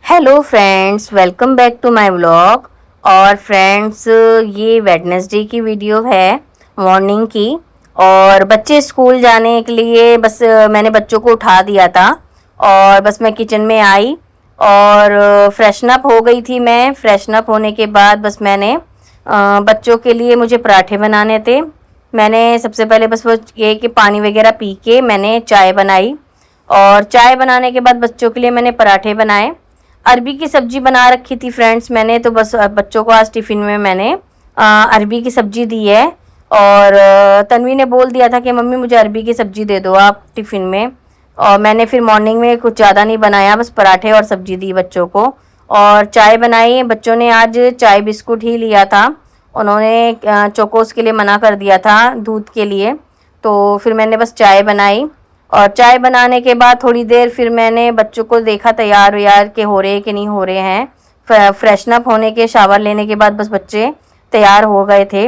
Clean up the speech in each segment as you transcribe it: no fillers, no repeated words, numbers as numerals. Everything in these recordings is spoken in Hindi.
Hello friends, welcome back to my vlog. और फ्रेंड्स, ये वेडनेसडे की वीडियो है, मॉर्निंग की। और बच्चे स्कूल जाने के लिए बस मैंने बच्चों को उठा दिया था और बस मैं किचन में आई और फ्रेशन अप हो गई थी। मैं फ्रेशन अप होने के बाद बस मैंने बच्चों के लिए मुझे पराठे बनाने थे। मैंने सबसे पहले बस वो ये कि पानी वगैरह पी के मैंने चाय बनाई और चाय बनाने के बाद बच्चों के लिए मैंने पराठे बनाए। अरबी की सब्जी बना रखी थी फ्रेंड्स मैंने, तो बस बच्चों को आज टिफ़िन में मैंने अरबी की सब्जी दी है। और तन्वी ने बोल दिया था कि मम्मी मुझे अरबी की सब्जी दे दो आप टिफ़िन में। और मैंने फिर मॉर्निंग में कुछ ज़्यादा नहीं बनाया, बस पराठे और सब्जी दी बच्चों को और चाय बनाई। बच्चों ने आज चाय बिस्कुट ही लिया था, उन्होंने चोकोस के लिए मना कर दिया था दूध के लिए। तो फिर मैंने बस चाय बनाई और चाय बनाने के बाद थोड़ी देर फिर मैंने बच्चों को देखा तैयार व्यार के हो रहे कि नहीं हो रहे हैं। फ्रेशन अप होने के शावर लेने के बाद बस बच्चे तैयार हो गए थे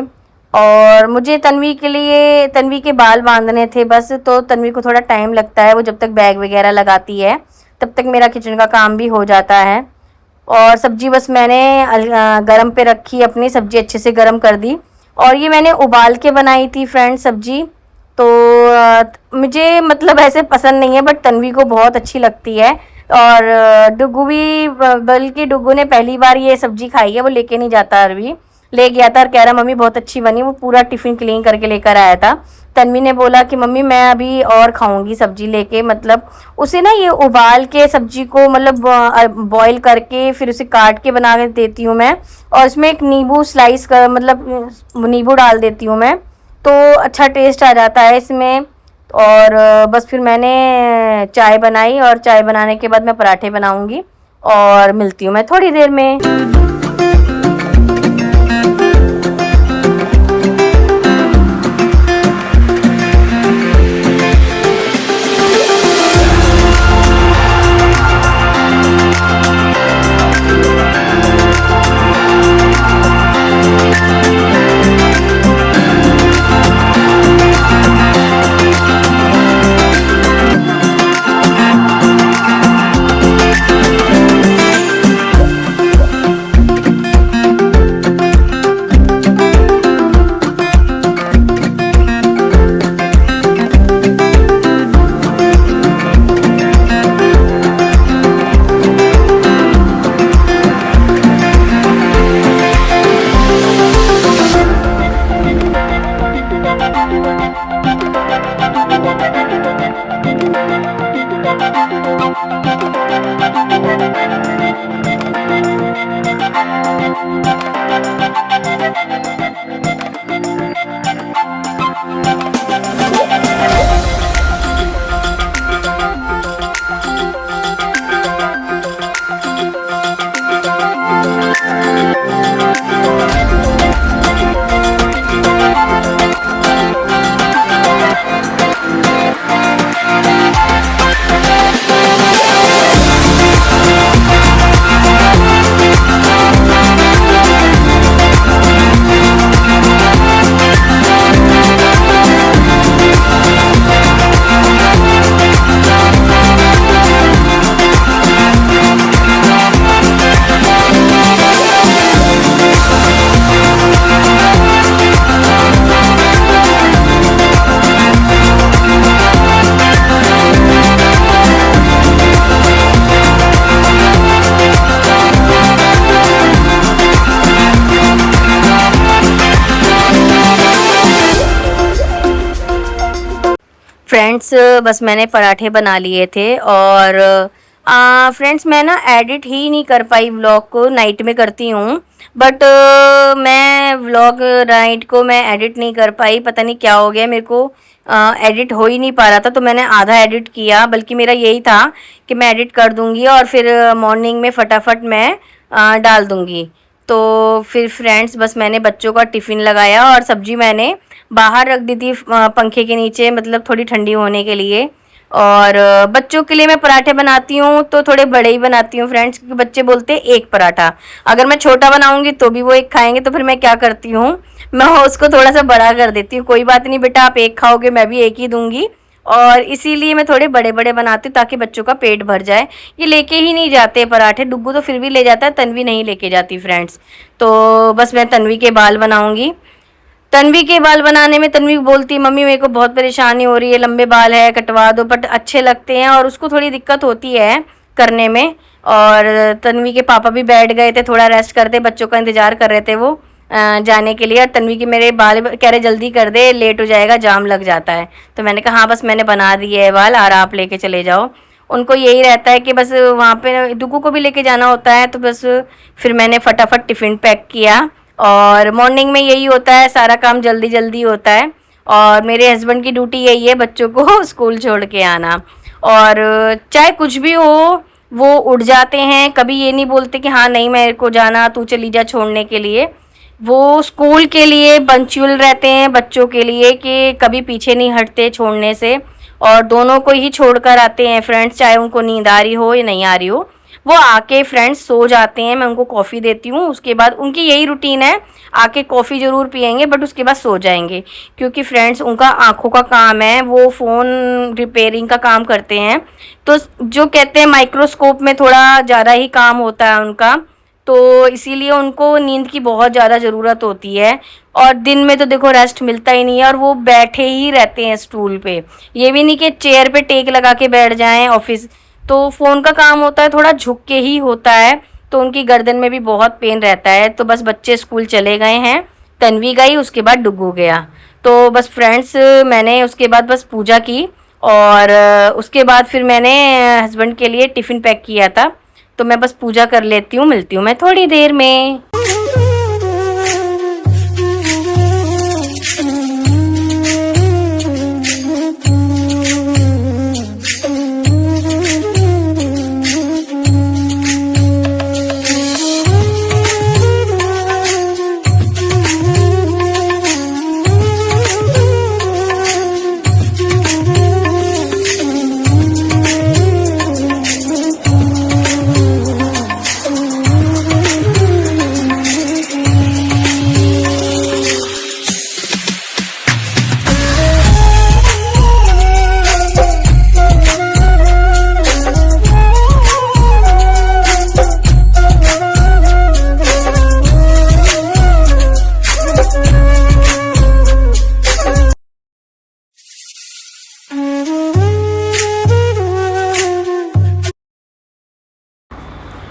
और मुझे तन्वी के लिए तन्वी के बाल बांधने थे बस। तो तन्वी को थोड़ा टाइम लगता है, वो जब तक बैग वगैरह लगाती है तब तक मेरा किचन का काम भी हो जाता है। और सब्जी बस मैंने गरम पे रखी, अपनी सब्जी अच्छे से गरम कर दी और ये मैंने उबाल के बनाई थी फ्रेंड्स सब्जी। तो मुझे मतलब ऐसे पसंद नहीं है बट तन्वी को बहुत अच्छी लगती है। और डुगू भी, बल्कि डुगू ने पहली बार ये सब्जी खाई है, वो लेके नहीं जाता अरबी, ले गया था और कह रहा मम्मी बहुत अच्छी बनी। वो पूरा टिफ़िन क्लीन करके लेकर आया था। तन्वी ने बोला कि मम्मी मैं अभी और खाऊंगी सब्जी लेके, मतलब उसे ना ये उबाल के सब्जी को मतलब बॉईल करके फिर उसे काट के बना के देती हूँ मैं और इसमें एक नींबू स्लाइस कर मतलब नींबू डाल देती हूँ मैं, तो अच्छा टेस्ट आ जाता है इसमें। और बस फिर मैंने चाय बनाई और चाय बनाने के बाद मैं पराठे बनाऊंगी और मिलती हूँ मैं थोड़ी देर में। फ्रेंड्स बस मैंने पराठे बना लिए थे और फ्रेंड्स मैं ना एडिट ही नहीं कर पाई व्लॉग को, नाइट में करती हूँ बट मैं व्लॉग नाइट को मैं एडिट नहीं कर पाई, पता नहीं क्या हो गया मेरे को, एडिट हो ही नहीं पा रहा था। तो मैंने आधा एडिट किया, बल्कि मेरा यही था कि मैं एडिट कर दूँगी और फिर मॉर्निंग में फटाफट मैं डाल दूँगी। तो फिर फ्रेंड्स बस मैंने बच्चों का टिफ़िन लगाया और सब्जी मैंने बाहर रख दी थी पंखे के नीचे, मतलब थोड़ी ठंडी होने के लिए। और बच्चों के लिए मैं पराठे बनाती हूँ तो थोड़े बड़े ही बनाती हूँ फ्रेंड्स, क्योंकि बच्चे बोलते हैं एक पराठा। अगर मैं छोटा बनाऊँगी तो भी वो एक खाएंगे, तो फिर मैं क्या करती हूँ, मैं उसको थोड़ा सा बड़ा कर देती हूँ। कोई बात नहीं बेटा, आप एक खाओगे मैं भी एक ही दूँगी और इसीलिए मैं थोड़े बड़े बड़े बनाती हूँ ताकि बच्चों का पेट भर जाए। ये लेके ही नहीं जाते पराठे, डुग्गू तो फिर भी ले जाता है, तन्वी नहीं लेके जाती फ्रेंड्स। तो बस मैं तन्वी के बाल बनाऊंगी। तन्वी के बाल बनाने में तन्वी बोलती मम्मी मेरे को बहुत परेशानी हो रही है, लंबे बाल है कटवा दो, बट अच्छे लगते हैं और उसको थोड़ी दिक्कत होती है करने में। और तन्वी के पापा भी बैठ गए थे थोड़ा रेस्ट करते, बच्चों का इंतज़ार कर रहे थे वो जाने के लिए। और तन्वी के मेरे बाल कह रहे जल्दी कर दे, लेट हो जाएगा, जाम लग जाता है। तो मैंने कहा हाँ बस मैंने बना दिए है बाल, और आप लेके चले जाओ। उनको यही रहता है कि बस वहाँ पे डुग्गू को भी लेके जाना होता है, तो बस फिर मैंने फटाफट टिफ़िन पैक किया। और मॉर्निंग में यही होता है, सारा काम जल्दी जल्दी होता है। और मेरे हस्बैंड की ड्यूटी यही है बच्चों को स्कूल छोड़ के आना। और चाहे कुछ भी हो वो उठ जाते हैं, कभी ये नहीं बोलते कि हाँ नहीं मेरे को जाना तू चली जा छोड़ने के लिए। वो स्कूल के लिए पंक्चुअल रहते हैं, बच्चों के लिए कि कभी पीछे नहीं हटते छोड़ने से। और दोनों को ही छोड़कर आते हैं फ्रेंड्स, चाहे उनको नींद आ रही हो या नहीं आ रही हो। वो आके फ्रेंड्स सो जाते हैं, मैं उनको कॉफ़ी देती हूँ, उसके बाद उनकी यही रूटीन है, आके कॉफ़ी ज़रूर पियेंगे बट उसके बाद सो जाएंगे। क्योंकि फ्रेंड्स उनका आँखों का काम है, वो फ़ोन रिपेयरिंग का काम करते हैं। तो जो कहते हैं माइक्रोस्कोप में थोड़ा ज़्यादा ही काम होता है उनका, तो इसीलिए उनको नींद की बहुत ज़्यादा ज़रूरत होती है। और दिन में तो देखो रेस्ट मिलता ही नहीं है, और वो बैठे ही रहते हैं स्टूल पे, ये भी नहीं कि चेयर पे टेक लगा के बैठ जाएं ऑफिस। तो फ़ोन का काम होता है, थोड़ा झुक के ही होता है, तो उनकी गर्दन में भी बहुत पेन रहता है। तो बस बच्चे स्कूल चले गए हैं, तन्वी गई, उसके बाद डुग्गू गया। तो बस फ्रेंड्स मैंने उसके बाद बस पूजा की, और उसके बाद फिर मैंने हस्बैंड के लिए टिफ़िन पैक किया था। तो मैं बस पूजा कर लेती हूँ, मिलती हूँ मैं थोड़ी देर में।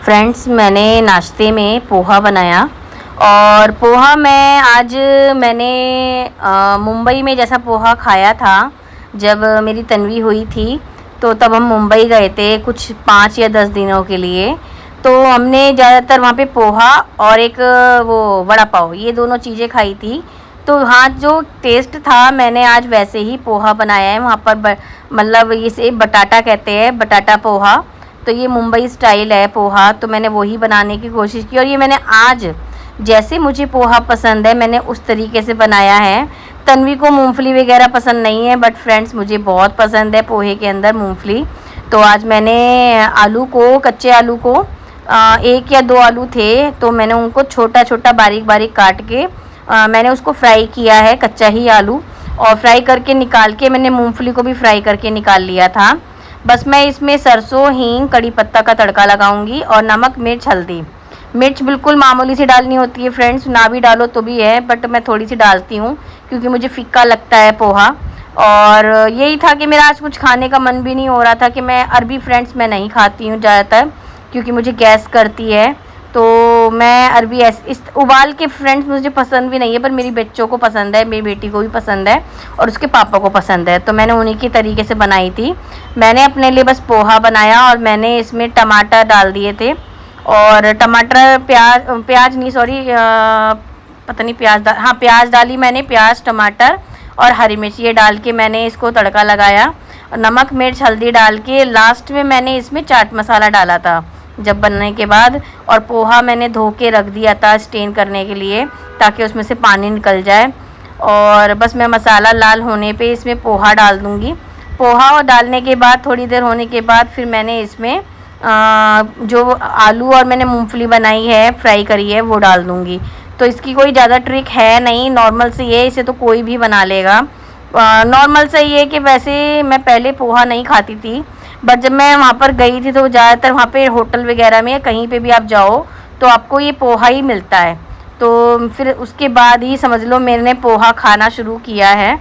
फ्रेंड्स मैंने नाश्ते में पोहा बनाया। और पोहा मैंने मुंबई में जैसा पोहा खाया था जब मेरी तन्वी हुई थी, तो तब हम मुंबई गए थे कुछ 5 या 10 दिनों के लिए। तो हमने ज़्यादातर वहाँ पे पोहा और एक वो वड़ा पाव, ये दोनों चीज़ें खाई थी। तो हाँ जो टेस्ट था मैंने आज वैसे ही पोहा बनाया है वहाँ पर, मतलब इसे बटाटा कहते हैं, बटाटा पोहा। तो ये मुंबई स्टाइल है पोहा, तो मैंने वही बनाने की कोशिश की। और ये मैंने आज जैसे मुझे पोहा पसंद है मैंने उस तरीके से बनाया है। तन्वी को मूंगफली वगैरह पसंद नहीं है, बट फ्रेंड्स मुझे बहुत पसंद है पोहे के अंदर मूंगफली। तो आज मैंने आलू को, कच्चे आलू को 1 या 2 आलू थे, तो मैंने उनको छोटा छोटा बारीक बारीक काट के मैंने उसको फ्राई किया है, कच्चा ही आलू। और फ्राई करके निकाल के मैंने मूंगफली को भी फ्राई करके निकाल लिया था। बस मैं इसमें सरसों, हींग, कड़ी पत्ता का तड़का लगाऊंगी, और नमक, मिर्च, हल्दी। मिर्च बिल्कुल मामूली सी डालनी होती है फ्रेंड्स, ना भी डालो तो भी है, बट मैं थोड़ी सी डालती हूँ क्योंकि मुझे फीका लगता है पोहा। और यही था कि मेरा आज कुछ खाने का मन भी नहीं हो रहा था, कि मैं अरबी फ्रेंड्स मैं नहीं खाती हूँ ज़्यादातर क्योंकि मुझे गैस करती है। तो मैं अरबी इस उबाल के फ्रेंड्स मुझे पसंद भी नहीं है, पर मेरी बच्चों को पसंद है, मेरी बेटी को भी पसंद है और उसके पापा को पसंद है। तो मैंने उन्हीं की तरीके से बनाई थी। मैंने अपने लिए बस पोहा बनाया और मैंने इसमें टमाटर डाल दिए थे। और टमाटर, प्याज नहीं, सॉरी, पता नहीं प्याज हाँ प्याज डाली मैंने, प्याज, टमाटर और हरी मिर्च ये डाल के मैंने इसको तड़का लगाया। और नमक, मिर्च, हल्दी डाल के लास्ट में मैंने इसमें चाट मसाला डाला था जब बनने के बाद। और पोहा मैंने धो के रख दिया था स्टेन करने के लिए, ताकि उसमें से पानी निकल जाए। और बस मैं मसाला लाल होने पे इसमें पोहा डाल दूँगी। पोहा डालने के बाद थोड़ी देर होने के बाद फिर मैंने इसमें जो आलू और मैंने मूंगफली बनाई है, फ्राई करी है, वो डाल दूँगी। तो इसकी कोई ज़्यादा ट्रिक है नहीं, नॉर्मल सी है, इसे तो कोई भी बना लेगा। नॉर्मल सा ये है कि वैसे मैं पहले पोहा नहीं खाती थी, बट जब मैं वहाँ पर गई थी तो ज़्यादातर वहाँ पे होटल वगैरह में या कहीं पे भी आप जाओ तो आपको ये पोहा ही मिलता है। तो फिर उसके बाद ही समझ लो मैंने पोहा खाना शुरू किया है।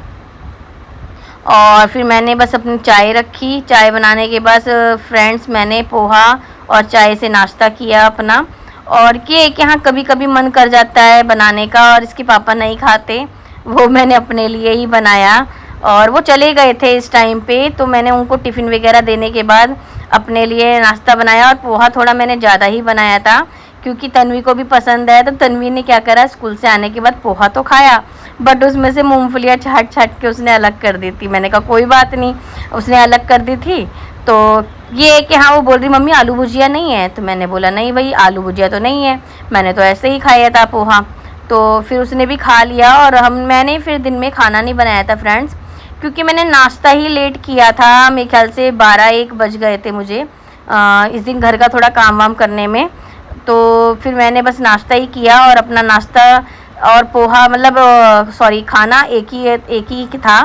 और फिर मैंने बस अपनी चाय रखी, चाय बनाने के बाद फ्रेंड्स मैंने पोहा और चाय से नाश्ता किया अपना। और ये कि हाँ कभी कभी मन कर जाता है बनाने का, और इसके पापा नहीं खाते, वो मैंने अपने लिए ही बनाया। और वो चले गए थे इस टाइम पे, तो मैंने उनको टिफ़िन वगैरह देने के बाद अपने लिए नाश्ता बनाया। और पोहा थोड़ा मैंने ज़्यादा ही बनाया था क्योंकि तन्वी को भी पसंद है। तो तन्वी ने क्या करा, स्कूल से आने के बाद पोहा तो खाया, बट उसमें से मूंगफलियाँ छाट छाट के उसने अलग कर दी थी। मैंने कहा कोई बात नहीं, उसने अलग कर दी थी। तो ये है कि हाँ वो बोल रही मम्मी आलू भुजिया नहीं है, तो मैंने बोला नहीं भाई आलू भुजिया तो नहीं है, मैंने तो ऐसे ही खाया था पोहा। तो फिर उसने भी खा लिया। और मैंने फिर दिन में खाना नहीं बनाया था फ्रेंड्स, क्योंकि मैंने नाश्ता ही लेट किया था। मेरे ख्याल से 12-1 बज गए थे मुझे इस दिन घर का थोड़ा काम वाम करने में। तो फिर मैंने बस नाश्ता ही किया, और अपना नाश्ता और पोहा मतलब सॉरी खाना एक ही था।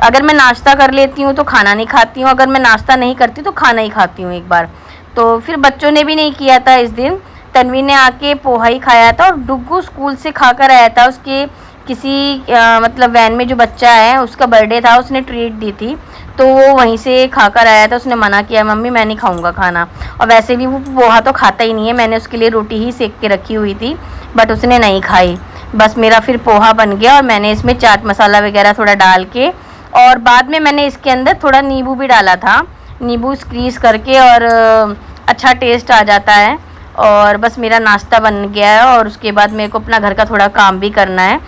अगर मैं नाश्ता कर लेती हूँ तो खाना नहीं खाती हूँ, अगर मैं नाश्ता नहीं करती तो खाना ही खाती हूँ एक बार। तो फिर बच्चों ने भी नहीं किया था इस दिन, तन्वी ने आके पोहा ही खाया था। और डुग्गू स्कूल से खा कर आया था, उसके किसी मतलब वैन में जो बच्चा है उसका बर्थडे था, उसने ट्रीट दी थी, तो वो वहीं से खाकर आया था। उसने मना किया मम्मी मैं नहीं खाऊंगा खाना, और वैसे भी वो पोहा तो खाता ही नहीं है, मैंने उसके लिए रोटी ही सेक के रखी हुई थी, बट उसने नहीं खाई। बस मेरा फिर पोहा बन गया, और मैंने इसमें चाट मसाला वगैरह थोड़ा डाल के, और बाद में मैंने इसके अंदर थोड़ा नींबू भी डाला था, नींबू स्क्वीज़ करके, और अच्छा टेस्ट आ जाता है। और बस मेरा नाश्ता बन गया है, और उसके बाद मेरे को अपना घर का थोड़ा काम भी करना है।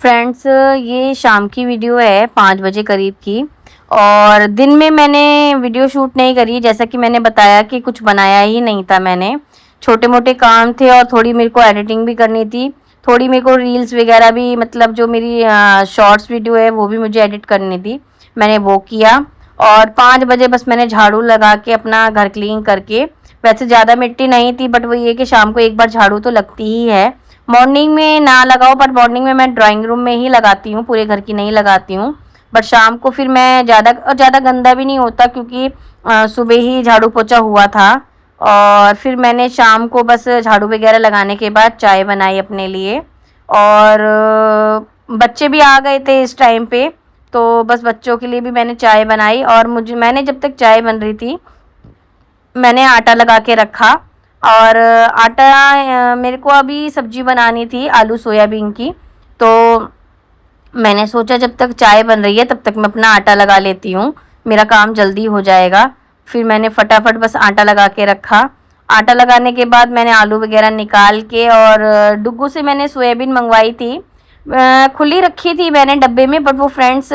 फ्रेंड्स ये शाम की वीडियो है 5 बजे करीब की, और दिन में मैंने वीडियो शूट नहीं करी, जैसा कि मैंने बताया कि कुछ बनाया ही नहीं था मैंने, छोटे मोटे काम थे, और थोड़ी मेरे को एडिटिंग भी करनी थी, थोड़ी मेरे को रील्स वगैरह भी, मतलब जो मेरी शॉर्ट्स वीडियो है वो भी मुझे एडिट करनी थी, मैंने वो किया। और 5 बजे बस मैंने झाड़ू लगा के अपना घर क्लीन करके, वैसे ज़्यादा मिट्टी नहीं थी, बट वो ये कि शाम को एक बार झाड़ू तो लगती ही है, मॉर्निंग में ना लगाओ, पर मॉर्निंग में मैं ड्राइंग रूम में ही लगाती हूँ, पूरे घर की नहीं लगाती हूँ। बट शाम को फिर मैं ज़्यादा गंदा भी नहीं होता, क्योंकि सुबह ही झाड़ू पोछा हुआ था। और फिर मैंने शाम को बस झाड़ू वगैरह लगाने के बाद चाय बनाई अपने लिए, और बच्चे भी आ गए थे इस टाइम पे, तो बस बच्चों के लिए भी मैंने चाय बनाई। और मैंने जब तक चाय बन रही थी मैंने आटा लगा के रखा, और आटा मेरे को अभी सब्जी बनानी थी आलू सोयाबीन की, तो मैंने सोचा जब तक चाय बन रही है तब तक मैं अपना आटा लगा लेती हूँ, मेरा काम जल्दी हो जाएगा। फिर मैंने फटाफट बस आटा लगा के रखा। आटा लगाने के बाद मैंने आलू वगैरह निकाल के, और डुग्गू से मैंने सोयाबीन मंगवाई थी, खुली रखी थी मैंने डब्बे में, बट वो फ्रेंड्स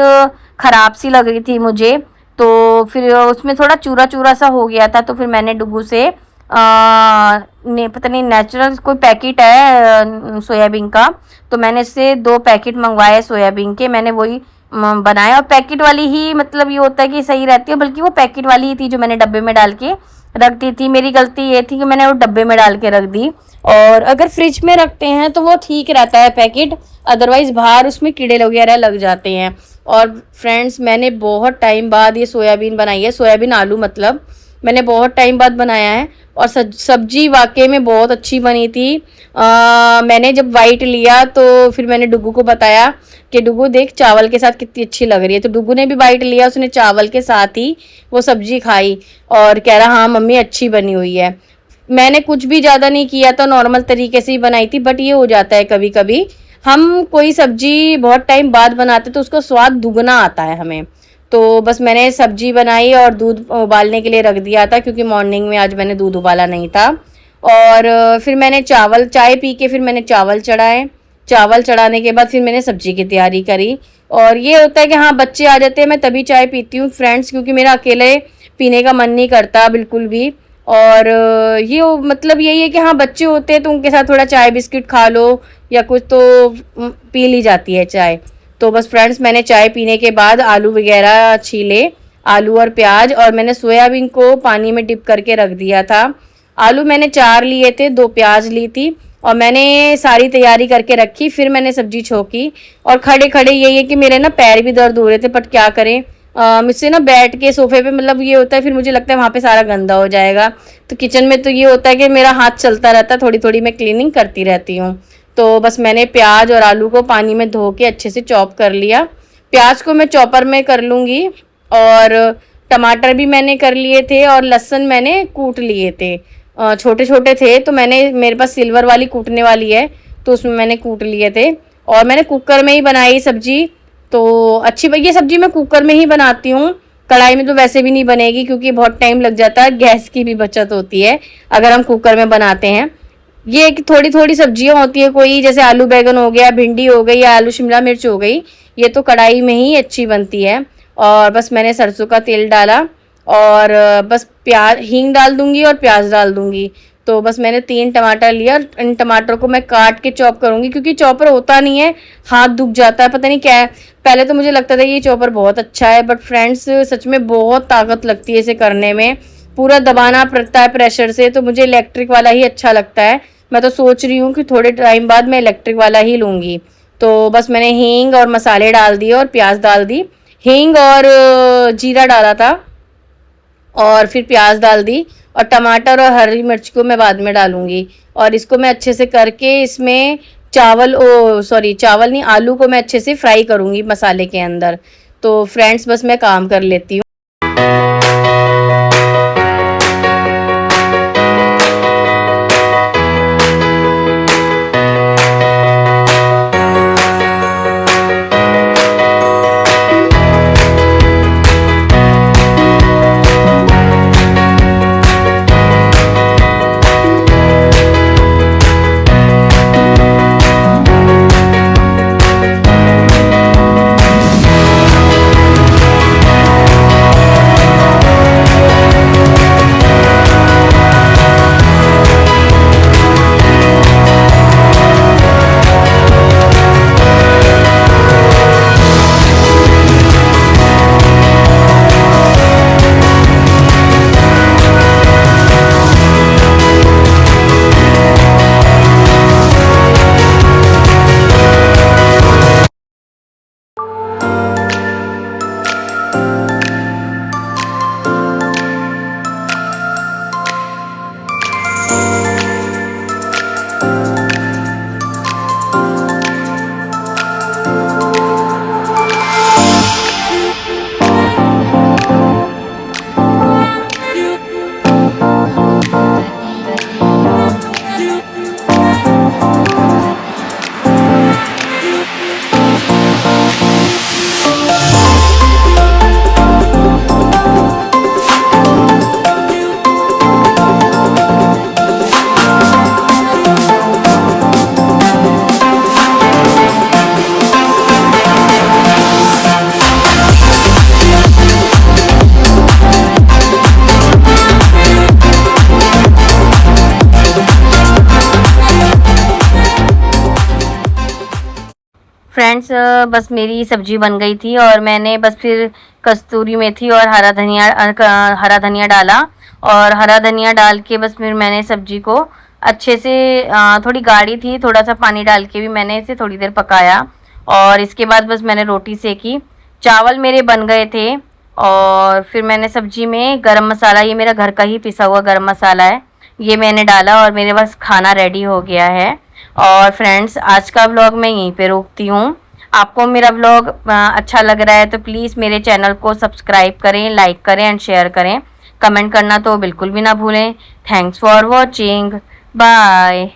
ख़राब सी लग रही थी मुझे, तो फिर उसमें थोड़ा चूरा चूरा सा हो गया था। तो फिर मैंने डुग्गू से पता नहीं नेचुरल कोई पैकेट है सोयाबीन का, तो मैंने इससे 2 पैकेट मंगवाए सोयाबीन के, मैंने वही बनाया। और पैकेट वाली ही मतलब ये होता है कि सही रहती है, बल्कि वो पैकेट वाली ही थी जो मैंने डब्बे में डाल के रख दी थी। मेरी गलती ये थी कि मैंने वो डब्बे में डाल के रख दी, और अगर फ्रिज में रखते हैं तो वो ठीक रहता है पैकेट, अदरवाइज़ बाहर उसमें कीड़े वगैरह लग जाते हैं। और फ्रेंड्स मैंने बहुत टाइम बाद ये सोयाबीन बनाई है, सोयाबीन आलू मतलब मैंने बहुत टाइम बाद बनाया है, और सब्जी वाकई में बहुत अच्छी बनी थी। मैंने जब वाइट लिया तो फिर मैंने डुगू को बताया कि डुगू देख चावल के साथ कितनी अच्छी लग रही है, तो डुगू ने भी वाइट लिया, उसने चावल के साथ ही वो सब्जी खाई और कह रहा हाँ मम्मी अच्छी बनी हुई है। मैंने कुछ भी ज़्यादा नहीं किया था, नॉर्मल तरीके से ही बनाई थी, बट ये हो जाता है कभी कभी हम कोई सब्जी बहुत टाइम बाद बनाते तो उसका स्वाद दुगना आता है हमें। तो बस मैंने सब्जी बनाई और दूध उबालने के लिए रख दिया था, क्योंकि मॉर्निंग में आज मैंने दूध उबाला नहीं था। और फिर मैंने चाय पी के फिर मैंने चावल चढ़ाए। चावल चढ़ाने के बाद फिर मैंने सब्जी की तैयारी करी। और ये होता है कि हाँ बच्चे आ जाते हैं मैं तभी चाय पीती हूँ फ्रेंड्स, क्योंकि मेरा अकेले पीने का मन नहीं करता बिल्कुल भी। और ये मतलब यही है कि हाँ बच्चे होते हैं तो उनके साथ थोड़ा चाय बिस्किट खा लो या कुछ तो पी ली जाती है चाय। तो बस फ्रेंड्स मैंने चाय पीने के बाद आलू वगैरह छीले, आलू और प्याज, और मैंने सोयाबीन को पानी में डिप करके रख दिया था। आलू मैंने 4 लिए थे, 2 प्याज ली थी, और मैंने सारी तैयारी करके रखी। फिर मैंने सब्जी छोंकी और खड़े खड़े यही है कि मेरे ना पैर भी दर्द हो रहे थे, बट क्या करें मुझसे ना बैठ के सोफे पे, मतलब ये होता है फिर मुझे लगता है वहाँ पे सारा गंदा हो जाएगा। तो किचन में तो ये होता है कि मेरा हाथ चलता रहता है, थोड़ी थोड़ी मैं क्लीनिंग करती रहती हूँ। तो बस मैंने प्याज और आलू को पानी में धो के अच्छे से चॉप कर लिया। प्याज को मैं चॉपर में कर लूँगी, और टमाटर भी मैंने कर लिए थे, और लहसुन मैंने कूट लिए थे। छोटे छोटे थे तो मैंने, मेरे पास सिल्वर वाली कूटने वाली है तो उसमें मैंने कूट लिए थे। और मैंने कुकर में ही बनाई सब्जी, तो अच्छी ये सब्जी मैं कुकर में ही बनाती हूँ। कढ़ाई में तो वैसे भी नहीं बनेगी क्योंकि बहुत टाइम लग जाता है, गैस की भी बचत होती है अगर हम कुकर में बनाते हैं। ये कि थोड़ी थोड़ी सब्जियां होती है, कोई जैसे आलू बैगन हो गया, भिंडी हो गई, या आलू शिमला मिर्च हो गई, ये तो कढ़ाई में ही अच्छी बनती है। और बस मैंने सरसों का तेल डाला, और बस प्याज हींग डाल दूंगी और प्याज डाल दूंगी। तो बस मैंने 3 टमाटर लिया, और इन टमाटरों को मैं काट के चॉप करूंगी, क्योंकि चॉपर होता नहीं है, हाथ दुख जाता है, पता नहीं क्या है। पहले तो मुझे लगता था ये चॉपर बहुत अच्छा है, बट फ्रेंड्स सच में बहुत ताकत लगती है इसे करने में, पूरा दबाना पड़ता है प्रेशर से। तो मुझे इलेक्ट्रिक वाला ही अच्छा लगता है। मैं तो सोच रही हूँ कि थोड़े टाइम बाद मैं इलेक्ट्रिक वाला ही लूँगी। तो बस मैंने हींग और मसाले डाल दिए और प्याज डाल दी। हींग और जीरा डाला था, और फिर प्याज डाल दी, और टमाटर और हरी मिर्च को मैं बाद में डालूंगी। और इसको मैं अच्छे से करके इसमें चावल नहीं, आलू को मैं अच्छे से फ्राई करूँगी मसाले के अंदर। तो फ्रेंड्स बस मैं काम कर लेती हूँ। फ्रेंड्स बस मेरी सब्जी बन गई थी, और मैंने बस फिर कस्तूरी मेथी और हरा धनिया डाला, और हरा धनिया डाल के बस फिर मैंने सब्जी को अच्छे से थोड़ी गाढ़ी थी, थोड़ा सा पानी डाल के भी मैंने इसे थोड़ी देर पकाया। और इसके बाद बस मैंने रोटी सेकी, चावल मेरे बन गए थे। और फिर मैंने सब्जी में गरम मसाला, ये मेरा घर का ही पिसा हुआ गरम मसाला है, ये मैंने डाला और मेरे पास खाना रेडी हो गया है। और फ्रेंड्स, आज का व्लॉग मैं यहीं पे रोकती हूँ। आपको मेरा व्लॉग अच्छा लग रहा है तो प्लीज़ मेरे चैनल को सब्सक्राइब करें, लाइक करें एंड शेयर करें। कमेंट करना तो बिल्कुल भी ना भूलें। Thanks for watching. बाय।